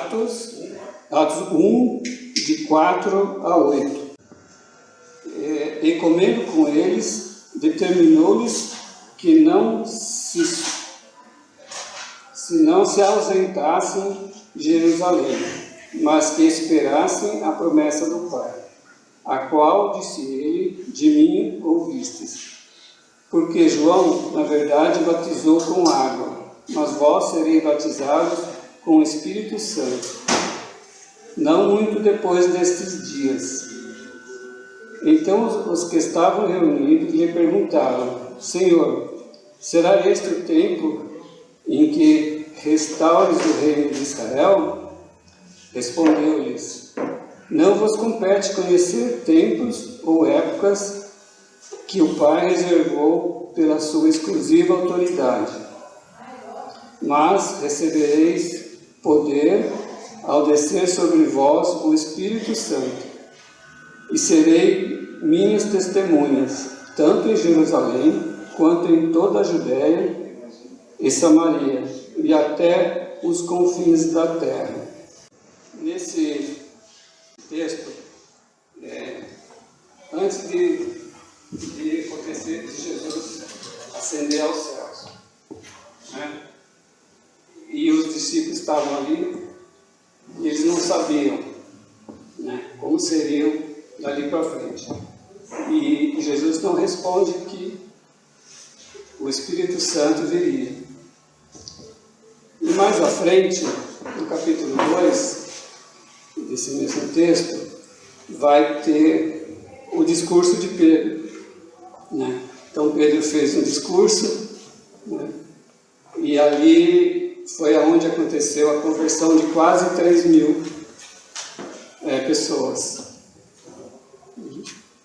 Atos 1, de 4 a 8. E comendo com eles, determinou-lhes que não se ausentassem de Jerusalém, mas que esperassem a promessa do Pai, a qual, disse ele, de mim ouvistes. Porque João, na verdade, batizou com água, mas vós sereis batizados com o Espírito Santo, não muito depois destes dias. Então os que estavam reunidos lhe perguntaram: Senhor, será este o tempo em que restaures o reino de Israel? Respondeu-lhes: Não vos compete conhecer tempos ou épocas que o Pai reservou pela sua exclusiva autoridade, mas recebereis poder ao descer sobre vós o Espírito Santo, e serei minhas testemunhas, tanto em Jerusalém, quanto em toda a Judéia e Samaria, e até os confins da terra. Nesse texto, antes de acontecer de Jesus ascender aos céus, né? E os discípulos estavam ali, e eles não sabiam, né, como seriam dali para frente. E Jesus não responde que o Espírito Santo viria. E mais à frente, no capítulo 2 desse mesmo texto, vai ter o discurso de Pedro, né? Então Pedro fez um discurso, né? E ali foi aonde aconteceu a conversão de quase 3.000 pessoas.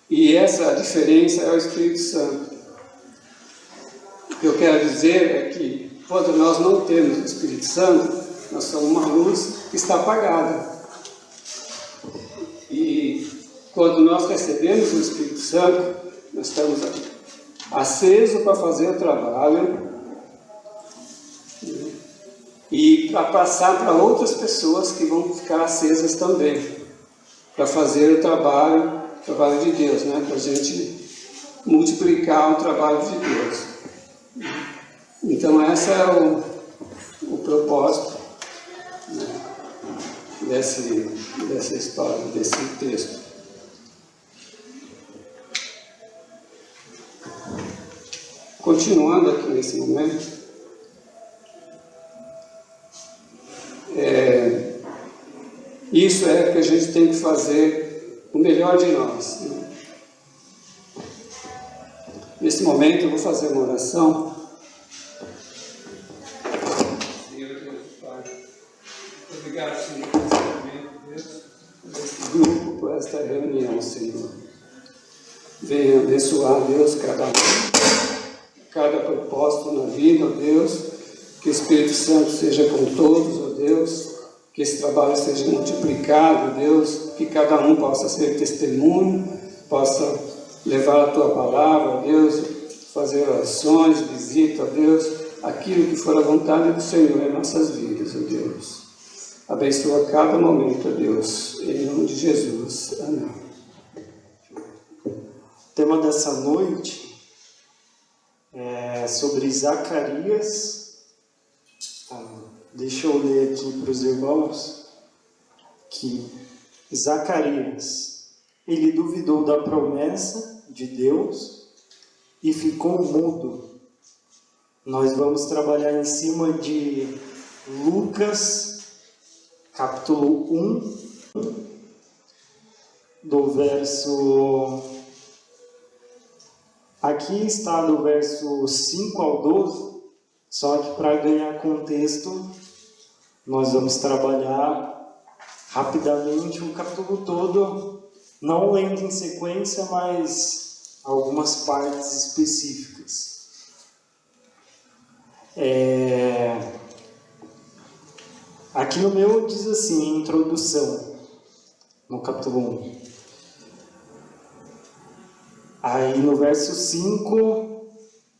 E essa diferença é o Espírito Santo. O que eu quero dizer é que, quando nós não temos o Espírito Santo, nós somos uma luz que está apagada. E quando nós recebemos o Espírito Santo, nós estamos acesos para fazer o trabalho e para passar para outras pessoas que vão ficar acesas também, para fazer o trabalho de Deus, né? Para a gente multiplicar o trabalho de Deus. Então esse é o propósito, né, dessa história, desse texto. Continuando aqui nesse momento, isso é que a gente tem que fazer o melhor de nós, né? Nesse momento eu vou fazer uma oração. Senhor Deus Pai, obrigado, Senhor, por esse momento, Deus, por este grupo, por esta reunião, Senhor. Venha abençoar, Deus, cada propósito na vida, ó Deus, que o Espírito Santo seja com todos, ó Deus, que esse trabalho seja multiplicado, ó Deus, que cada um possa ser testemunho, possa levar a Tua palavra, ó Deus, fazer orações, visita, ó Deus, aquilo que for a vontade do Senhor em nossas vidas, ó Deus. Abençoa cada momento, ó Deus, em nome de Jesus. Amém. O tema dessa noite é sobre Zacarias. Deixa eu ler aqui para os irmãos que Zacarias, ele duvidou da promessa de Deus e ficou mudo. Nós vamos trabalhar em cima de Lucas, capítulo 1, do verso... Aqui está do verso 5 ao 12, só que para ganhar contexto, nós vamos trabalhar rapidamente o capítulo todo, não lendo em sequência, mas algumas partes específicas. Aqui no meu diz assim, introdução, no capítulo 1. Aí no verso 5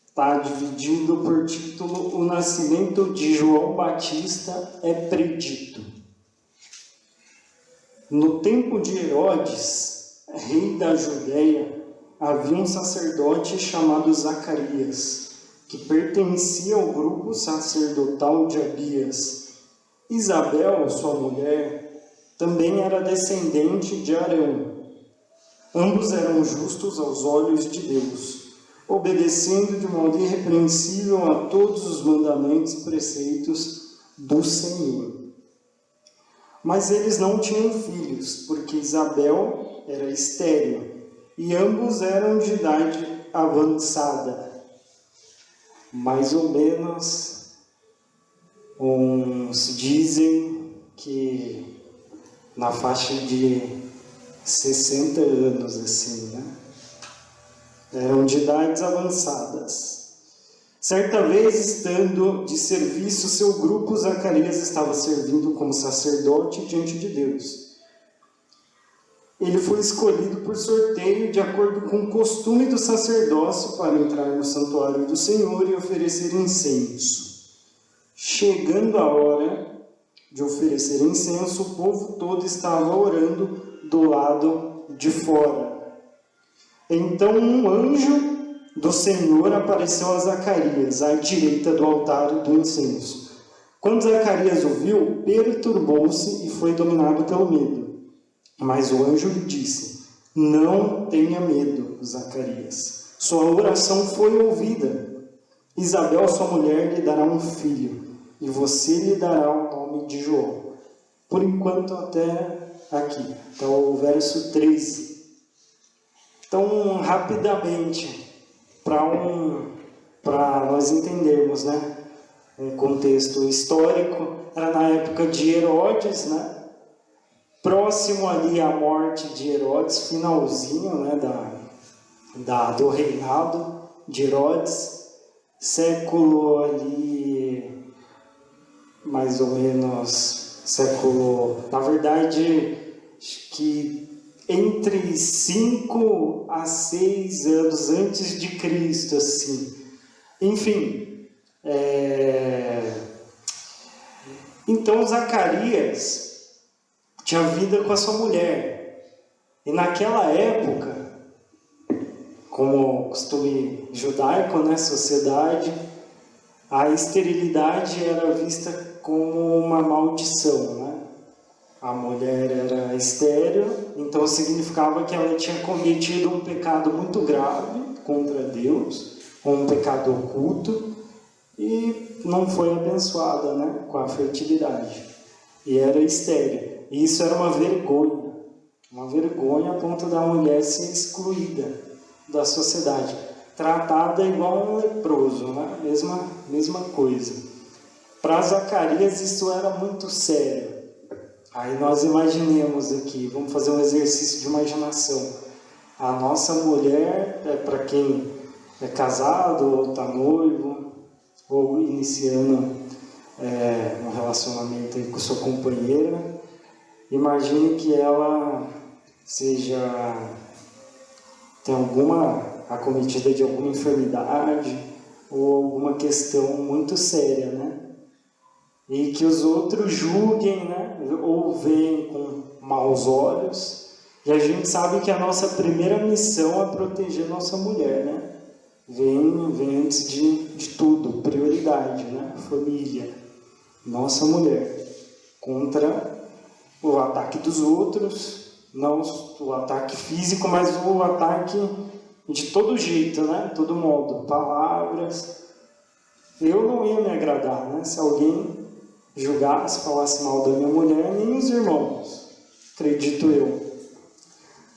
está dividido por título: O nascimento de João Batista é predito. No tempo de Herodes, rei da Judéia, havia um sacerdote chamado Zacarias, que pertencia ao grupo sacerdotal de Abias. Isabel, sua mulher, também era descendente de Arão. Ambos eram justos aos olhos de Deus, obedecendo de modo irrepreensível a todos os mandamentos e preceitos do Senhor. Mas eles não tinham filhos, porque Isabel era estéril, e ambos eram de idade avançada. Mais ou menos, uns dizem que na faixa de 60 anos, assim, né? Eram de idades avançadas. Certa vez, estando de serviço, seu grupo, Zacarias estava servindo como sacerdote diante de Deus. Ele foi escolhido por sorteio de acordo com o costume do sacerdócio para entrar no santuário do Senhor e oferecer incenso. Chegando a hora de oferecer incenso, o povo todo estava orando do lado de fora. Então um anjo do Senhor apareceu a Zacarias, à direita do altar do incenso. Quando Zacarias ouviu, perturbou-se e foi dominado pelo medo. Mas o anjo lhe disse: não tenha medo, Zacarias. Sua oração foi ouvida. Isabel, sua mulher, lhe dará um filho, e você lhe dará o nome de João. Por enquanto, até aqui, até o verso 13. Então, rapidamente, para nós entendermos, né, um contexto histórico, era na época de Herodes, né, próximo ali à morte de Herodes, finalzinho, né, do reinado de Herodes, século ali, mais ou menos, na verdade, acho que entre 5 a 6 anos antes de Cristo, assim. Enfim, então Zacarias tinha vida com a sua mulher. E naquela época, como costume judaico, né, sociedade, a esterilidade era vista como uma maldição, né? A mulher era estéril, então significava que ela tinha cometido um pecado muito grave contra Deus, um pecado oculto, e não foi abençoada, né, com a fertilidade. E era estéril. E isso era uma vergonha a ponto da mulher ser excluída da sociedade, tratada igual um leproso, né? Mesma coisa. Para Zacarias isso era muito sério. Aí nós imaginemos aqui, vamos fazer um exercício de imaginação. A nossa mulher, para quem é casado ou está noivo, ou iniciando um relacionamento aí com sua companheira, imagine que ela tem acometida de alguma enfermidade ou alguma questão muito séria, né? E que os outros julguem, né? Ou veem com maus olhos. E a gente sabe que a nossa primeira missão é proteger nossa mulher, né? Vem antes de tudo, prioridade, né? Família, nossa mulher, contra o ataque dos outros, não o ataque físico, mas o ataque de todo jeito, né? Todo modo, palavras. Eu não ia me agradar, né? Se alguém julgasse, falasse mal da minha mulher, nem os irmãos, acredito eu.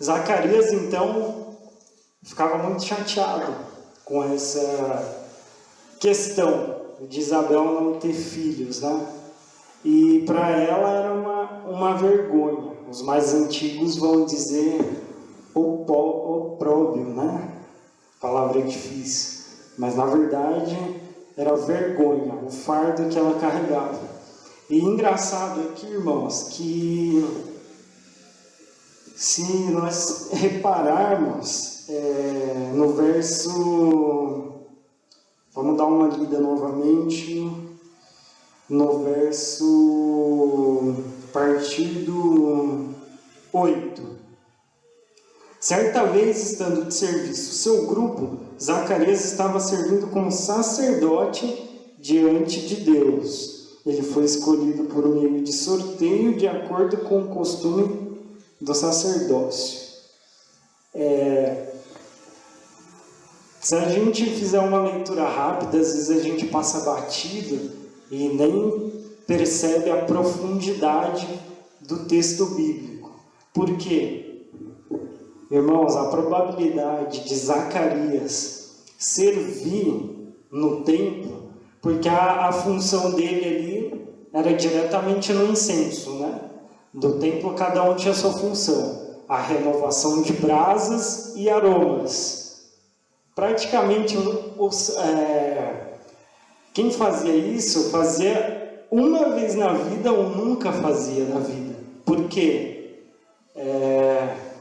Zacarias, então, ficava muito chateado com essa questão de Isabel não ter filhos, né? E para ela era uma vergonha. Os mais antigos vão dizer opróbio, né? Palavra difícil. Mas na verdade era vergonha, o fardo que ela carregava. E engraçado aqui, irmãos, que se nós repararmos no verso, vamos dar uma lida novamente, no verso, a partir do 8. Certa vez, estando de serviço seu grupo, Zacarias estava servindo como sacerdote diante de Deus. Ele foi escolhido por meio de sorteio de acordo com o costume do sacerdócio. Se a gente fizer uma leitura rápida, às vezes a gente passa batido e nem percebe a profundidade do texto bíblico. Por quê? Irmãos, a probabilidade de Zacarias servir no templo, porque a função dele ali era diretamente no incenso, né? Do templo cada um tinha sua função, a renovação de brasas e aromas. Praticamente, quem fazia isso, fazia uma vez na vida ou nunca fazia na vida. Por quê?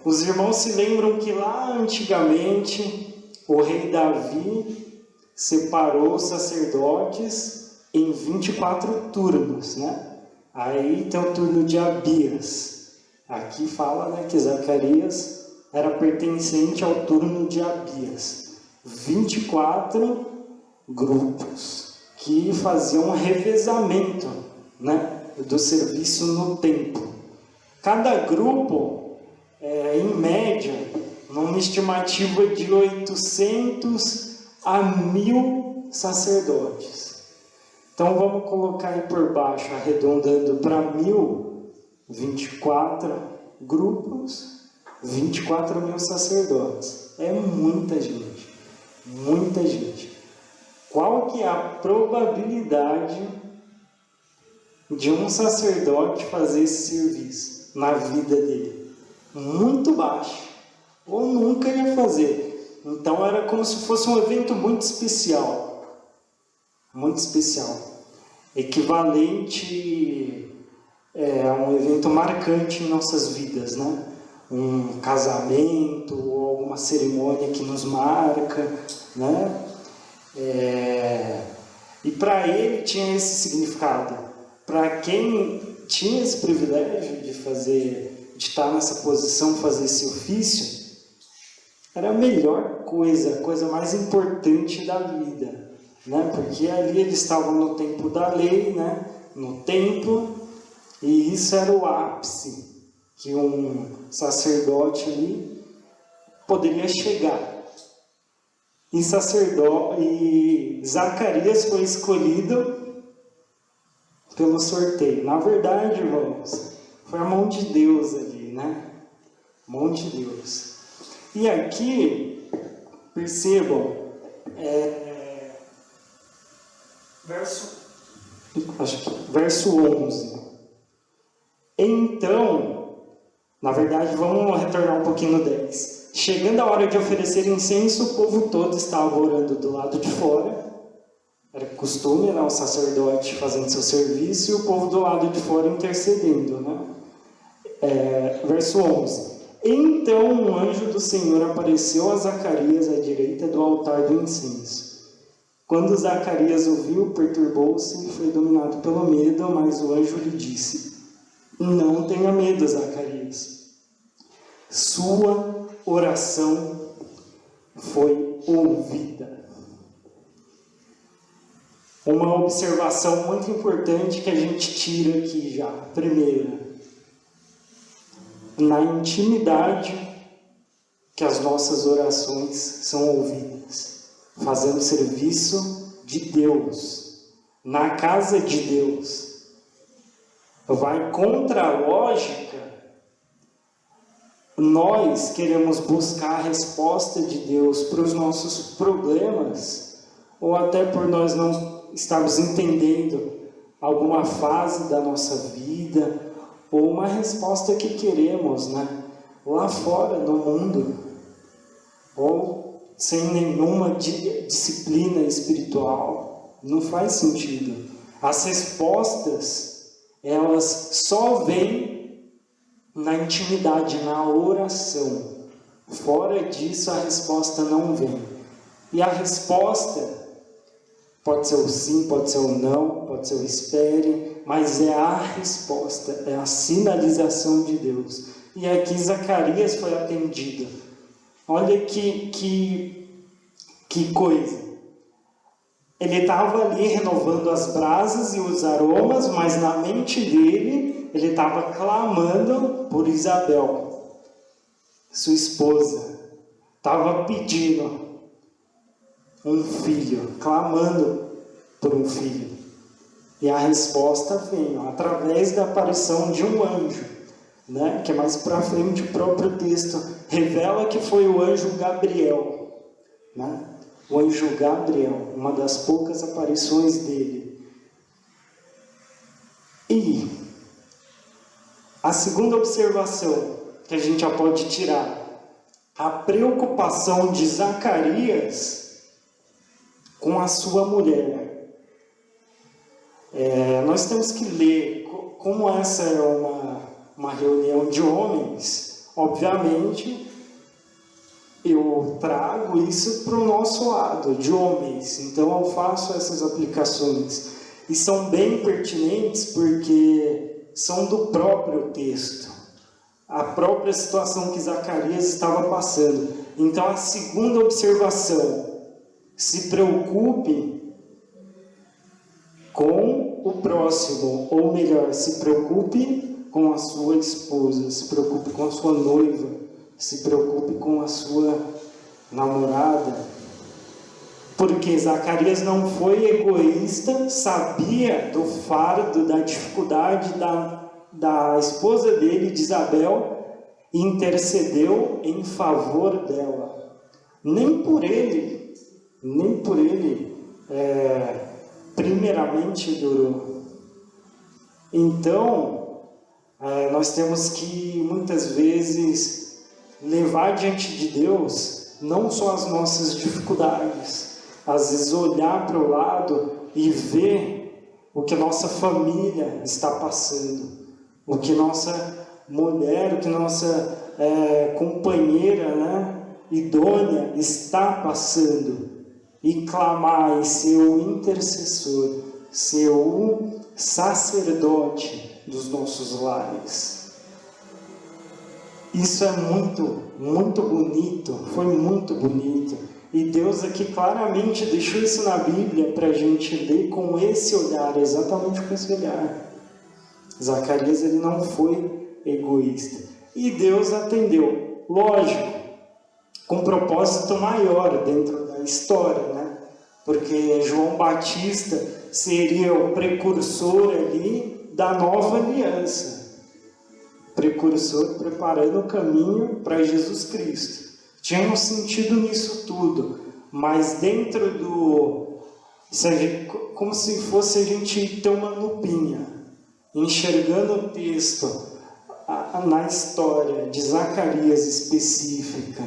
Os irmãos se lembram que lá antigamente o rei Davi separou os sacerdotes em 24 turnos, né? Aí tem o turno de Abias. Aqui fala, né, que Zacarias era pertencente ao turno de Abias. 24 grupos que faziam um revezamento, né, do serviço no templo. Cada grupo, em média, numa estimativa de 800 a 1000 sacerdotes. Então vamos colocar aí por baixo, arredondando para 1000, 24 grupos, 24 mil sacerdotes. É muita gente. Muita gente. Qual que é a probabilidade de um sacerdote fazer esse serviço na vida dele? Muito baixa. Ou nunca ia fazer. Então era como se fosse um evento muito especial. Muito especial. Equivalente a um evento marcante em nossas vidas, né? Um casamento ou alguma cerimônia que nos marca, né? E para ele tinha esse significado. Para quem tinha esse privilégio de estar nessa posição, fazer esse ofício, era a melhor coisa, a coisa mais importante da vida, né? Porque ali eles estavam no tempo da lei, né? No templo, e isso era o ápice que um sacerdote ali poderia chegar. E Zacarias foi escolhido pelo sorteio. Na verdade, irmãos, foi a mão de Deus ali, né? Mão de Deus. E aqui, percebam, verso 11. Então, na verdade, vamos retornar um pouquinho no 10. Chegando a hora de oferecer incenso, o povo todo estava orando do lado de fora. Era costume, né, o sacerdote fazendo seu serviço e o povo do lado de fora intercedendo, né? Verso 11. Então um anjo do Senhor apareceu a Zacarias à direita do altar do incenso. Quando Zacarias ouviu, perturbou-se e foi dominado pelo medo, mas o anjo lhe disse: não tenha medo, Zacarias. Sua oração foi ouvida. Uma observação muito importante que a gente tira aqui já. Primeira, na intimidade que as nossas orações são ouvidas, fazendo serviço de Deus, na casa de Deus. Vai contra a lógica. Nós queremos buscar a resposta de Deus para os nossos problemas, ou até por nós não estarmos entendendo alguma fase da nossa vida, ou uma resposta que queremos, né? Lá fora, no mundo, ou sem nenhuma disciplina espiritual. Não faz sentido. As respostas, elas só vêm na intimidade, na oração. Fora disso, a resposta não vem. E a resposta pode ser o sim, pode ser o não, pode ser o espere, mas é a resposta, é a sinalização de Deus. e aqui Zacarias foi atendido. Olha que coisa. Ele estava ali renovando as brasas e os aromas, mas na mente dele, ele estava clamando por Isabel, sua esposa. Estava pedindo um filho, clamando por um filho. E a resposta veio através da aparição de um anjo, né? Que mais para frente o próprio texto revela que foi o anjo Gabriel, né? O anjo Gabriel, uma das poucas aparições dele. E a segunda observação que a gente já pode tirar, a preocupação de Zacarias com a sua mulher. Nós temos que ler, como essa é uma reunião de homens, obviamente, eu trago isso para o nosso lado, de homens. Então eu faço essas aplicações. E são bem pertinentes porque são do próprio texto. A própria situação que Zacarias estava passando. Então a segunda observação, se preocupe com o próximo, ou melhor, se preocupe com a sua esposa, se preocupe com a sua noiva, se preocupe com a sua namorada. Porque Zacarias não foi egoísta, sabia do fardo, da dificuldade da esposa dele, de Isabel, e intercedeu em favor dela. Nem por ele, primeiramente durou. Então, nós temos que, muitas vezes, levar diante de Deus não só as nossas dificuldades, às vezes olhar para o lado e ver o que nossa família está passando, o que nossa mulher, o que nossa companheira, né, idônea está passando, e clamar e ser o intercessor, ser o sacerdote dos nossos lares. Isso é muito, muito bonito, foi muito bonito. E Deus aqui claramente deixou isso na Bíblia para a gente ler com esse olhar, exatamente com esse olhar. Zacarias, ele não foi egoísta. E Deus atendeu, lógico, com um propósito maior dentro da história, né? Porque João Batista seria o precursor ali da nova aliança. Precursor preparando o caminho para Jesus Cristo. Tinha um sentido nisso tudo, mas dentro do... como se fosse a gente ter uma lupinha, enxergando o texto, na história de Zacarias específica.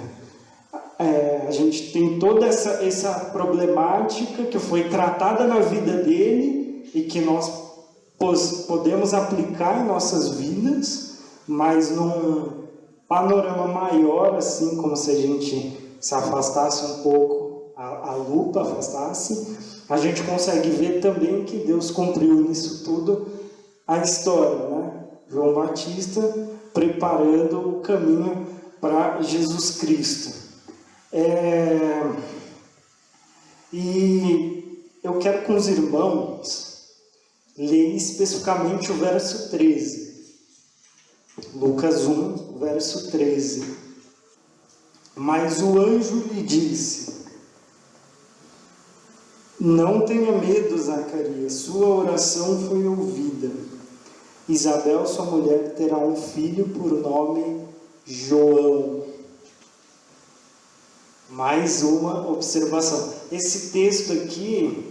A gente tem toda essa problemática que foi tratada na vida dele e que nós podemos aplicar em nossas vidas, mas num panorama maior, assim, como se a gente se afastasse um pouco, a lupa afastasse, a gente consegue ver também que Deus cumpriu nisso tudo a história, né? João Batista preparando o caminho para Jesus Cristo. E eu quero com os irmãos ler especificamente o verso 13. Lucas 1, verso 13. Mas o anjo lhe disse: não tenha medo, Zacarias, sua oração foi ouvida. Isabel, sua mulher, terá um filho por nome João. Mais uma observação. Esse texto aqui,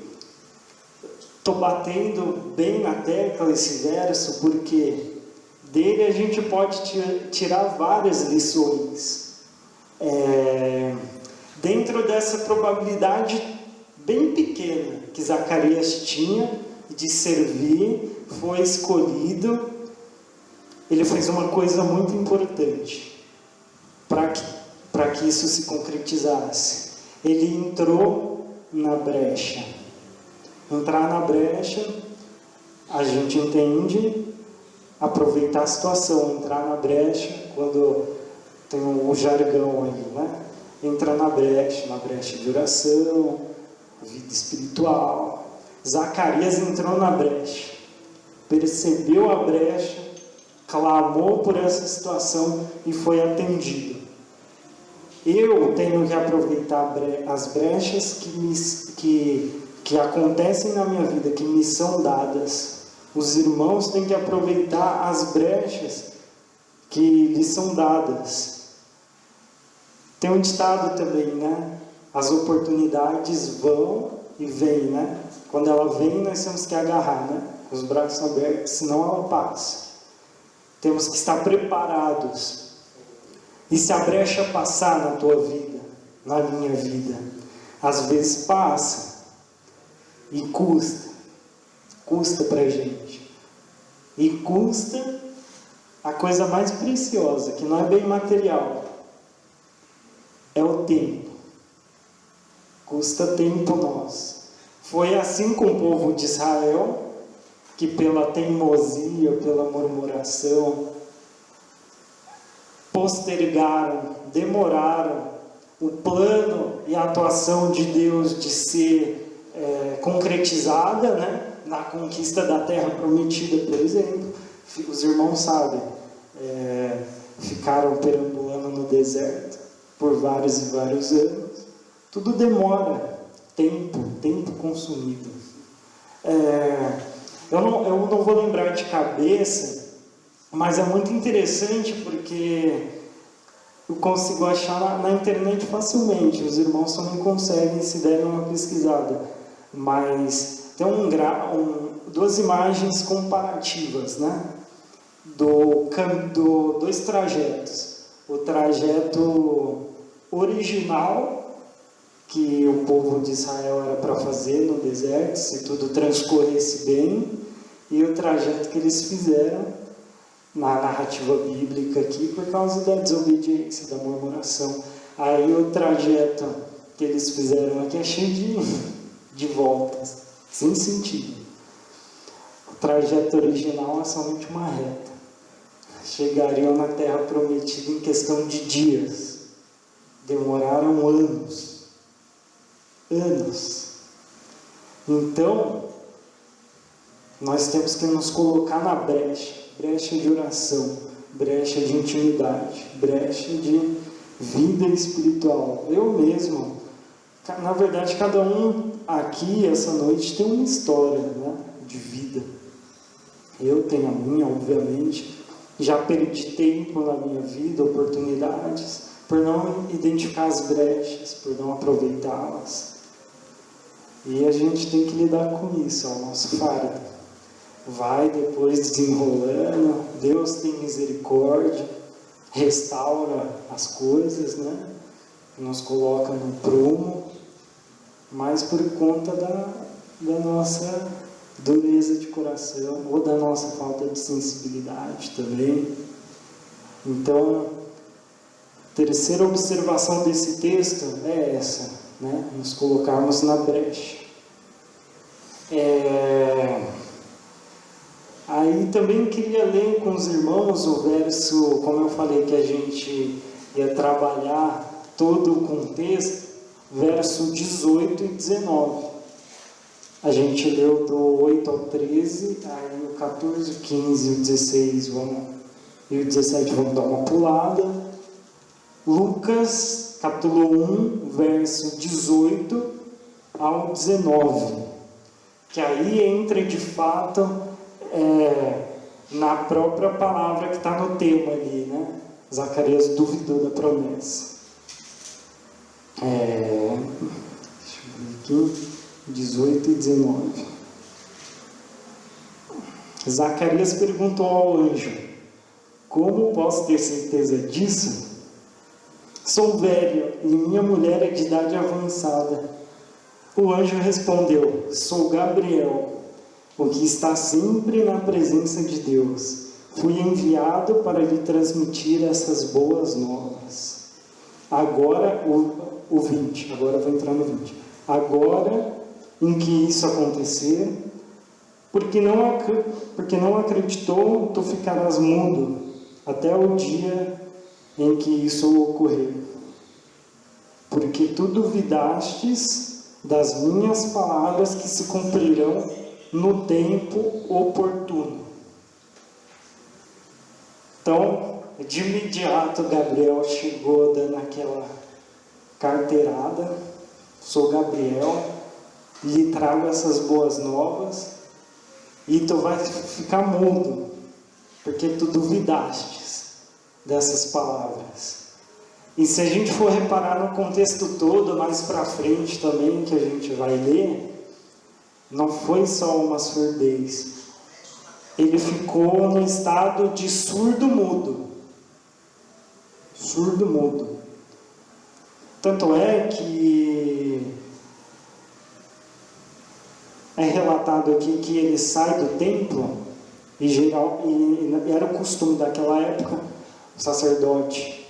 estou batendo bem na tecla esse verso, porque dele a gente pode tirar várias lições. Dentro dessa probabilidade bem pequena que Zacarias tinha de servir, foi escolhido, ele fez uma coisa muito importante para que isso se concretizasse. Ele entrou na brecha. Entrar na brecha, a gente entende, aproveitar a situação, entrar na brecha, quando tem o jargão aí, né? Entra na brecha de oração, vida espiritual. Zacarias entrou na brecha, percebeu a brecha, clamou por essa situação e foi atendido. Eu tenho que aproveitar as brechas que acontecem na minha vida, que me são dadas. Os irmãos têm que aproveitar as brechas que lhes são dadas. Tem um ditado também, né? As oportunidades vão e vêm, né? Quando ela vem, nós temos que agarrar, né? Com os braços abertos, senão ela passa. Temos que estar preparados. E se a brecha passar na tua vida, na minha vida, às vezes passa e custa pra gente. E custa a coisa mais preciosa, que não é bem material, é o tempo. Custa tempo nosso. Foi assim com o povo de Israel, que pela teimosia, pela murmuração, postergaram, demoraram o plano e a atuação de Deus de ser concretizada, né? Na conquista da terra prometida, por exemplo. Os irmãos sabem, ficaram perambulando no deserto por vários e vários anos. Tudo demora, tempo consumido. Eu não vou lembrar de cabeça, mas é muito interessante porque eu consigo achar na internet facilmente. Os irmãos também conseguem se derem uma pesquisada. Mas tem duas imagens comparativas, né? Dois trajetos. O trajeto original que o povo de Israel era para fazer no deserto, se tudo transcorresse bem, e o trajeto que eles fizeram na narrativa bíblica aqui, por causa da desobediência, da murmuração. Aí o trajeto que eles fizeram aqui é cheio de voltas, sem sentido. O trajeto original é somente uma reta. Chegariam na terra prometida em questão de dias. Demoraram anos. Então, nós temos que nos colocar na brecha de oração, brecha de intimidade, brecha de vida espiritual. Eu mesmo, na verdade, cada um aqui, essa noite, tem uma história, né, de vida. Eu tenho a minha, obviamente. Já perdi tempo na minha vida, oportunidades, por não identificar as brechas, por não aproveitá-las. E a gente tem que lidar com isso, é o nosso fardo. Vai depois desenrolando, Deus tem misericórdia, restaura as coisas, né? Nos coloca no prumo, mas por conta da nossa dureza de coração, ou da nossa falta de sensibilidade também. Então, a terceira observação desse texto é essa, né? Nos colocarmos na brecha. Aí também queria ler com os irmãos o verso, como eu falei que a gente ia trabalhar todo o contexto, verso 18 e 19. A gente leu do 8 ao 13, aí o 14, o 15 e o 16 e o 17 vamos dar uma pulada. Lucas, capítulo 1, verso 18 ao 19, que aí entra de fato na própria palavra que está no tema ali, né? Zacarias duvidou da promessa. Deixa eu ver aqui, 18 e 19. Zacarias perguntou ao anjo: como posso ter certeza disso? Sou velho e minha mulher é de idade avançada. O anjo respondeu: sou Gabriel, o que está sempre na presença de Deus. Fui enviado para lhe transmitir essas boas novas. Agora, o 20, agora eu vou entrar no 20. Agora, em que isso acontecer, Porque não acreditou, tu ficarás mudo até o dia em que isso ocorrer. Porque tu duvidastes das minhas palavras que se cumprirão no tempo oportuno. Então, de imediato, Gabriel chegou dando aquela carteirada. Sou Gabriel, lhe trago essas boas novas, e tu vai ficar mudo, porque tu duvidastes dessas palavras. E se a gente for reparar no contexto todo, mais para frente também, que a gente vai ler, não foi só uma surdez. Ele ficou no estado de surdo-mudo. Surdo-mudo. Tanto é que é relatado aqui que ele sai do templo, e era o costume daquela época, o sacerdote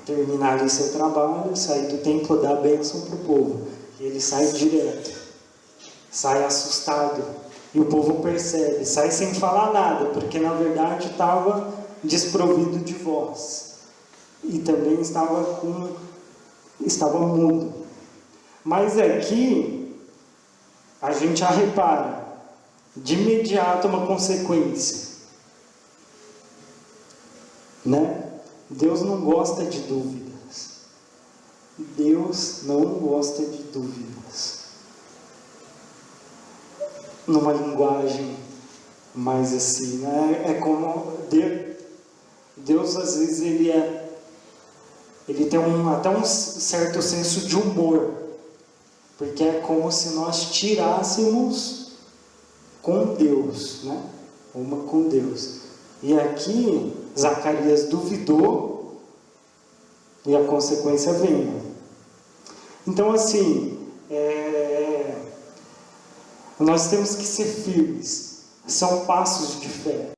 terminar ali seu trabalho, sair do templo, dar a bênção para o povo. E ele sai direto, sai assustado, e o povo percebe, sai sem falar nada, porque na verdade estava desprovido de voz, e também estava mudo. Mas aqui a gente já repara de imediato uma consequência, né? Deus não gosta de dúvidas. Deus não gosta de dúvidas. Numa linguagem mais assim, né? É como Deus às vezes ele tem até um certo senso de humor, porque é como se nós tirássemos com Deus, né? Uma com Deus. E aqui Zacarias duvidou e a consequência veio. Então assim, nós temos que ser firmes. São passos de fé.